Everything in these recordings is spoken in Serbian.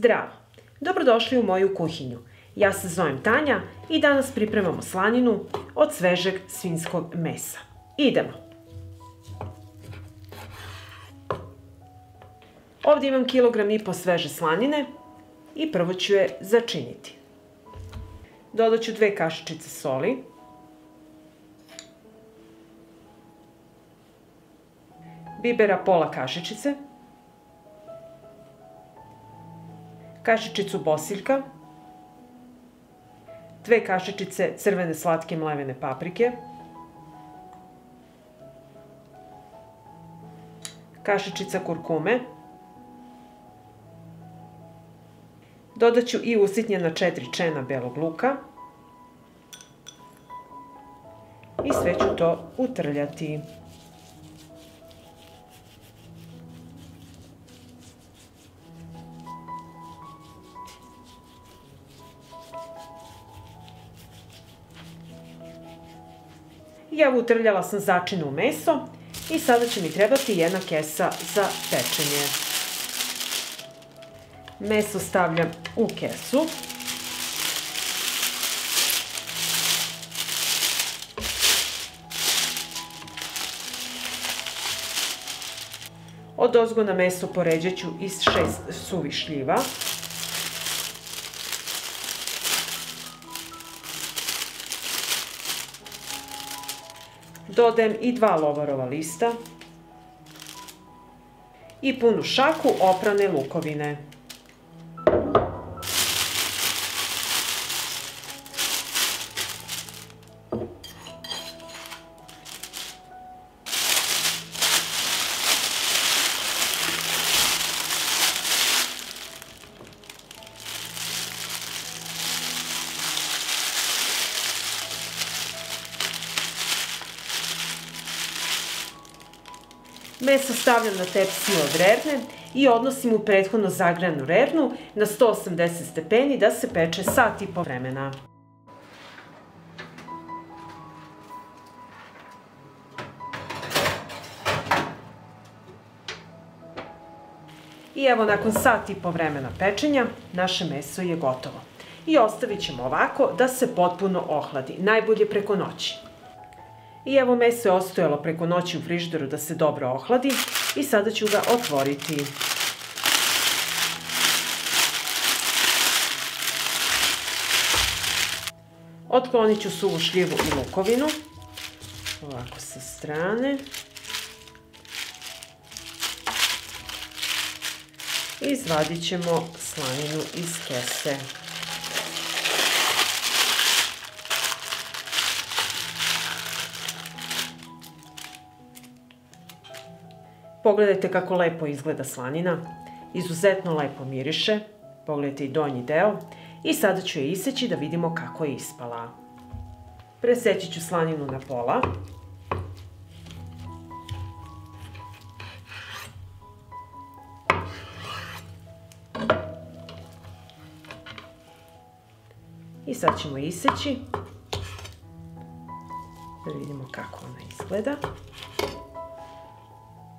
Zdravo! Dobrodošli u moju kuhinju. Ja se zovem Tanja i danas pripremamo slaninu od svežeg svinjskog mesa. Idemo! Ovdje imam 1,5 kg sveže slanine i prvo ću je začiniti. Dodat ću 2 kašičice soli, bibera pola kašičice, kašičicu bosiljka, 2 kašičice crvene slatke mlevene paprike, kašičica kurkume, dodat ću i usitnjena 4 čena belog luka i sve ću to utrljati. Ja utrljala sam začinu u meso i sada će mi trebati 1 kesa za pečenje. Meso stavljam u kesu. Odozgo na meso poređat ću iz 6 suvih šljiva. Dodajem i 2 lovorova lista i punu šaku oprane lukovine. Meso stavljam na tepsiju od rerne i odnosim u prethodno zagrejanu rernu na 180 stepeni da se peče sat i po vremena. I evo, nakon sat i po vremena pečenja, naše meso je gotovo. I ostavit ćemo ovako da se potpuno ohladi, najbolje preko noći. I evo, meso je ostajalo preko noći u frižideru da se dobro ohladi i sada ću ga otvoriti. Otklonit ću suvu šljivu i lukovinu, ovako sa strane. I izvadit ćemo slaninu iz kese. Pogledajte kako lepo izgleda slanina, izuzetno lepo miriše, pogledajte i donji deo i sada ću je iseći da vidimo kako je ispala. Preseći ću slaninu na pola. I sad ćemo iseći da vidimo kako ona izgleda.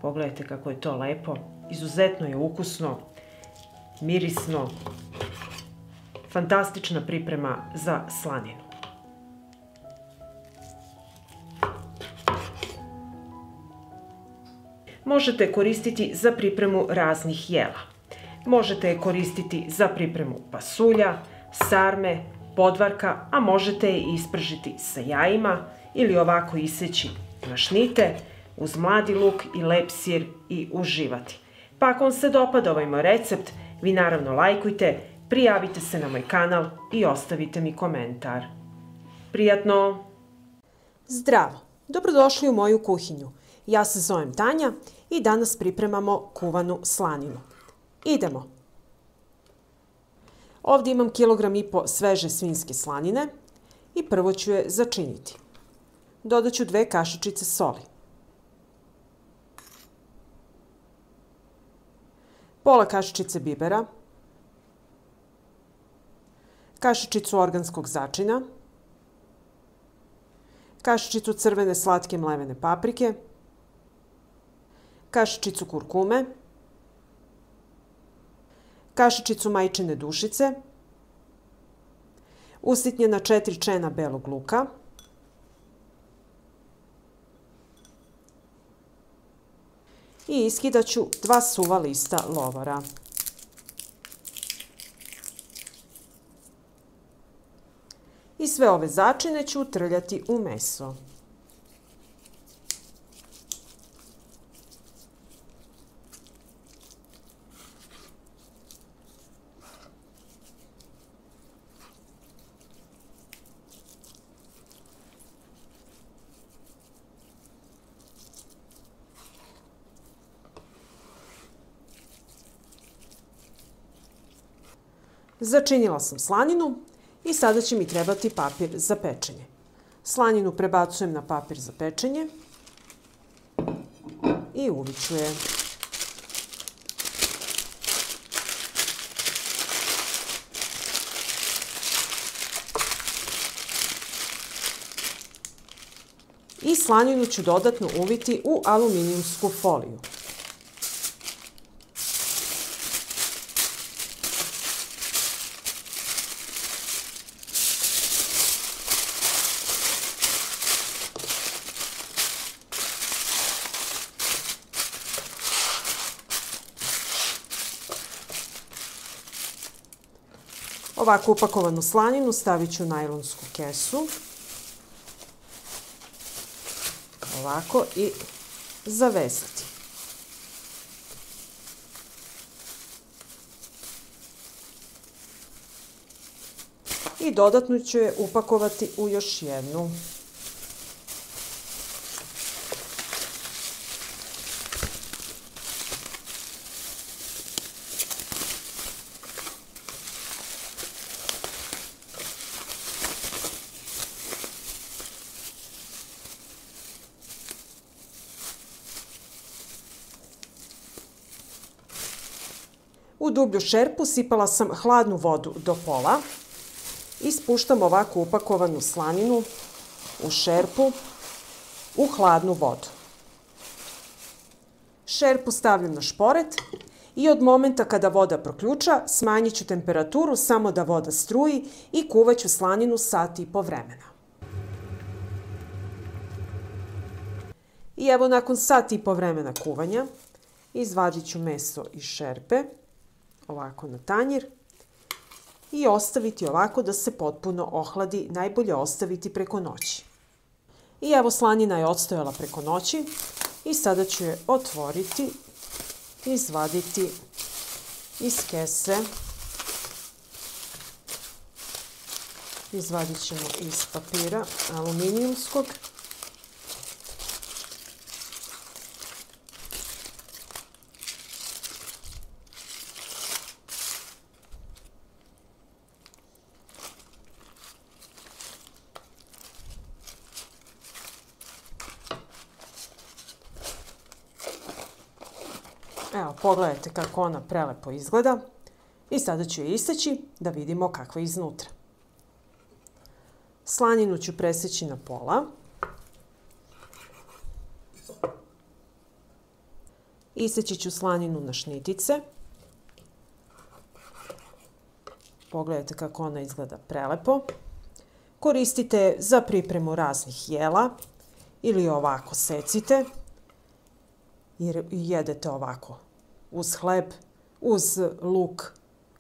Pogledajte kako je to lepo, izuzetno je ukusno, mirisno, fantastična priprema za slaninu. Možete je koristiti za pripremu raznih jela. Možete je koristiti za pripremu pasulja, sarme, podvarka, a možete je ispržiti sa jajima ili ovako iseći na šnite, uz mladi luk i lep sir i uživati. Pa ako vam se dopada ovaj moj recept, vi naravno lajkujte, prijavite se na moj kanal i ostavite mi komentar. Prijatno! Zdravo! Dobrodošli u moju kuhinju. Ja se zovem Tanja i danas pripremamo kuvanu slaninu. Idemo! Ovdje imam 1,5 kg sveže svinjske slanine i prvo ću je začiniti. Dodat ću 2 kašičice soli, pola kašičice bibera, kašičicu organskog začina, kašičicu crvene slatke mlevene paprike, kašičicu kurkume, kašičicu majčine dušice, usitnjena 4 čena belog luka, i iskidaću 2 suva lista lovora. I sve ove začine ću trljati u meso. Začinila sam slaninu i sada će mi trebati papir za pečenje. Slaninu prebacujem na papir za pečenje i uviću je. I slaninu ću dodatno uviti u aluminijumsku foliju. Ovako upakovanu slaninu stavit ću u najlonsku kesu. Ovako i zavezati. I dodatno ću je upakovati u još jednu. U dublju šerpu sipala sam hladnu vodu do pola i spuštam ovako upakovanu slaninu u šerpu u hladnu vodu. Šerpu stavljam na šporet i od momenta kada voda proključa smanjit ću temperaturu samo da voda struji i kuvat ću slaninu 1,5 sata vremena. I evo nakon 1,5 sata vremena kuvanja izvadit ću meso iz šerpe ovako na tanjir i ostaviti ovako da se potpuno ohladi, najbolje ostaviti preko noći. I evo slanina je odstojala preko noći i sada ću je otvoriti, izvaditi iz kese. Izvadit ćemo iz papira aluminijumskog. Evo, pogledajte kako ona prelepo izgleda i sada ću je iseći da vidimo kakva je iznutra. Slaninu ću preseći na pola. Iseći ću slaninu na šnitice. Pogledajte kako ona izgleda prelepo. Koristite je za pripremu raznih jela ili ovako secite i jedete ovako uz hleb, uz luk,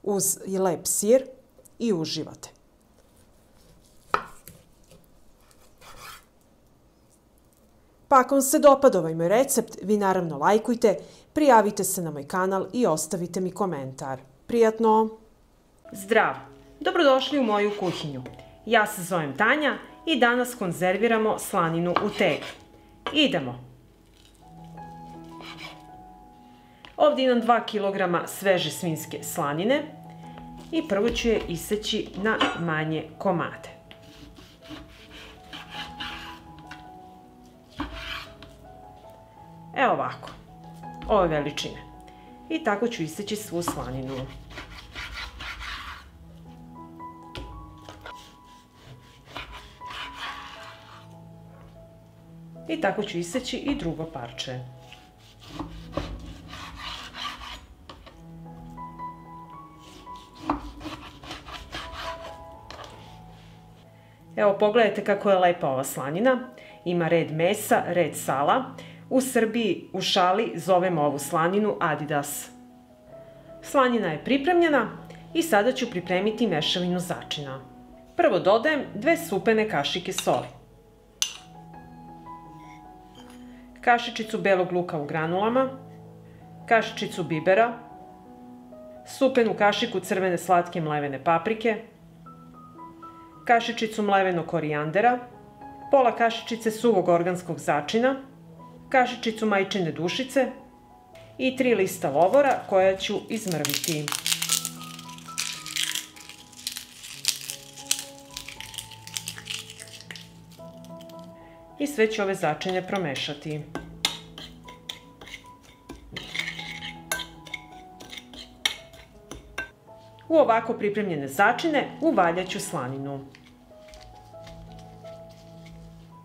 uz lep sir i uživate. Pa ako vam se dopada ovaj moj recept, vi naravno lajkujte, prijavite se na moj kanal i ostavite mi komentar. Prijatno! Zdravo! Dobrodošli u moju kuhinju. Ja se zovem Tanja i danas konzerviramo slaninu u tegli. Idemo! Ovdje imam 2 kg sveže svinjske slanine i prvo ću je iseći na manje komade. Evo ovako, ove veličine. I tako ću iseći svu slaninu. I tako ću iseći i drugo parče. Evo, pogledajte kako je lepa ova slanina. Ima red mesa, red sala. U Srbiji u šali zovemo ovu slaninu Adidas. Slanina je pripremljena i sada ću pripremiti mešavinu začina. Prvo dodajem 2 supene kašike soli, kašičicu belog luka u granulama, kašičicu bibera, supenu kašiku crvene slatke mlevene paprike, kašičicu mlevenog korijandera, pola kašičice suvog organskog začina, kašičicu majčine dušice i 3 lista lovora koja ću izmrviti. I sve ću ove začine promešati. U ovako pripremljene začine uvaljaću slaninu.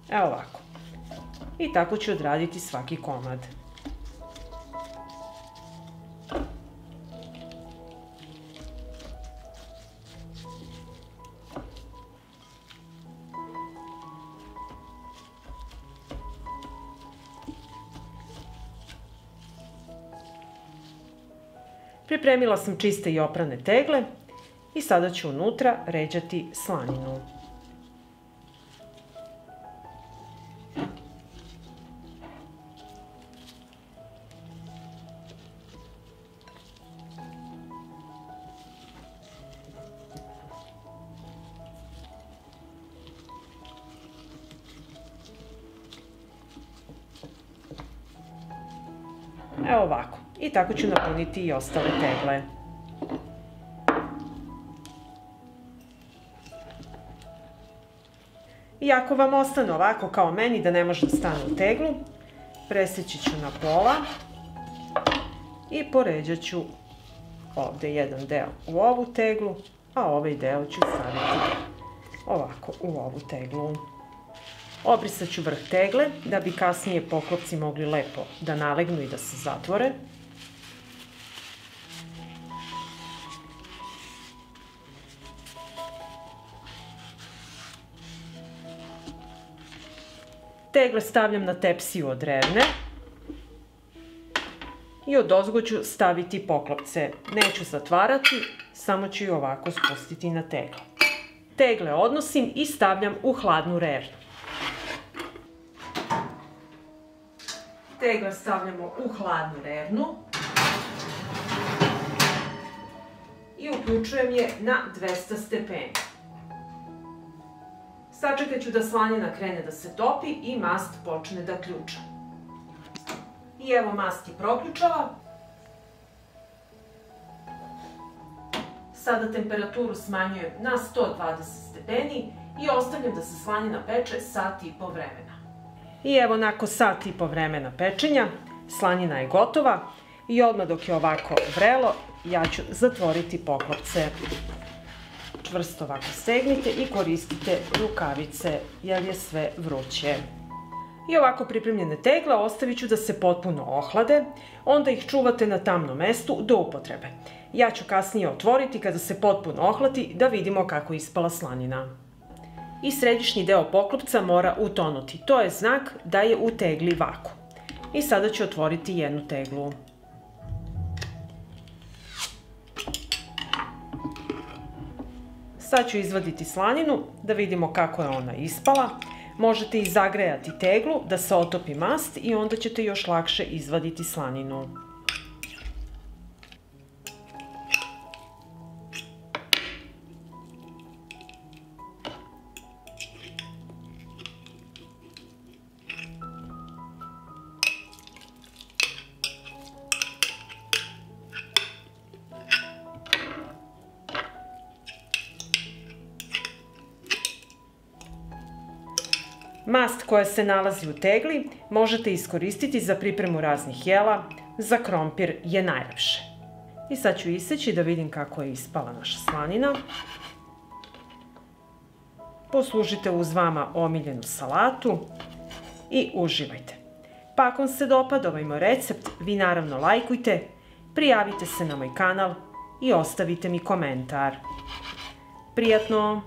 Evo ovako. I tako ću odraditi svaki komad. Pripremila sam čiste i oprane tegle i sada ću unutra ređati slaninu. Evo ovako. I tako ću napuniti i ostale tegle. I ako vam ostane ovako kao meni da ne može da stane u teglu, preseći ću na pola i poređat ću ovde jedan deo u ovu teglu, a ovaj deo ću staviti ovako u ovu teglu. Obrisat ću vrh tegle da bi kasnije poklopci mogli lepo da nalegnu i da se zatvore. Tegle stavljam na tepsiju od revne i odozgo ću staviti poklopce. Neću zatvarati, samo ću ih ovako spustiti na tegle. Tegle odnosim i stavljam u hladnu revnu. Tegle stavljamo u hladnu revnu i uključujem je na 200 stepeni. Sačekat ću da slanina krene da se topi i mast počne da ključa. I evo mast je proključala. Sada temperaturu smanjujem na 120 stepeni i ostavljam da se slanina peče sat i po vremena. I evo nakon sat i po vremena pečenja, slanina je gotova i odmah dok je ovako vrelo, ja ću zatvoriti poklopce. Čvrsto ovako stegnite i koristite rukavice jer je sve vruće. I ovako pripremljene tegle ostavit ću da se potpuno ohlade, onda ih čuvate na tamnom mestu do upotrebe. Ja ću kasnije otvoriti kada se potpuno ohladi da vidimo kako je ispala slanina. I središnji deo poklopca mora utonuti, to je znak da je u tegli vakuum. I sada ću otvoriti jednu teglu. Sad ću izvaditi slaninu da vidimo kako je ona ispala. Možete i zagrejati teglu da se otopi mast i onda ćete još lakše izvaditi slaninu. Mast koja se nalazi u tegli možete iskoristiti za pripremu raznih jela, za krompir je najlepše. I sad ću iseći da vidim kako je ispala naša slanina. Poslužite uz vama omiljenu salatu i uživajte. Pa ako vam se dopada ovaj moj recept, vi naravno lajkujte, prijavite se na moj kanal i ostavite mi komentar. Prijatno!